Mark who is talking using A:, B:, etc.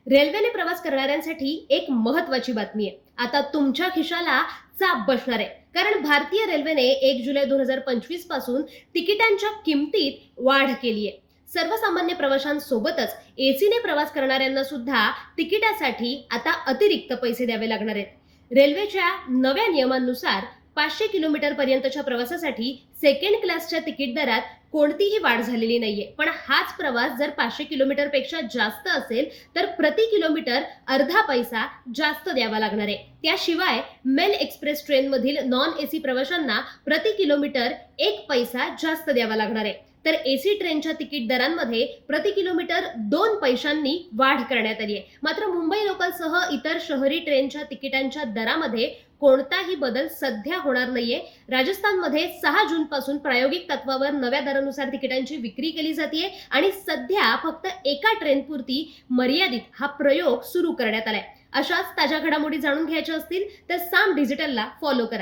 A: रेल्वेने प्रवास करणाऱ्यांसाठी एक महत्वाची बातमी आहे. आता तुमच्या खिशाला चाप बसणार आहे. कारण भारतीय रेल्वेने 1 जुलै 2025 पासून तिकिटांच्या किमतीत वाढ केली आहे. सर्वसामान्य प्रवाशांसोबतच एसीने प्रवास करणाऱ्यांना सुद्धा तिकिटासाठी आता अतिरिक्त पैसे द्यावे लागणार आहेत. रेल्वेच्या नव्या नियमांनुसार 500 किलोमीटर पर्यंतच्या प्रवासासाठी सेकंड क्लासच्या तिकीट दरात कोणतीही वाढ झालेली नाहीये. पण हाच प्रवास जर 500 किलोमीटर पेक्षा जास्त असेल तर प्रति किलोमीटर अर्धा पैसा जास्त द्यावा लागणार आहे. त्याशिवाय मेल एक्सप्रेस ट्रेन मधील नॉन एसी प्रवाशांना प्रति किलोमीटर 1 पैसा जास्त द्यावा लागणार आहे. तर एसी ट्रेनच्या तिकीट दरांमध्ये प्रति किलोमीटर 2 पैशांनी वाढ करण्यात आली आहे. मात्र मुंबई लोकलसह इतर शहरी ट्रेनच्या तिकिटांच्या दरामध्ये कोणताही बदल सध्या होणार नाहीये. राजस्थानमध्ये 6 जून पासून प्रायोगिक तत्वावर नव्या दरानुसार तिकिटांची विक्री केली जाते आणि सध्या फक्त एका ट्रेनपुरती मर्यादित हा प्रयोग सुरू करण्यात आलाय. अशाच ताज्या घडामोडी जाणून घ्यायच्या असतील तर साम डिजिटलला फॉलो करा.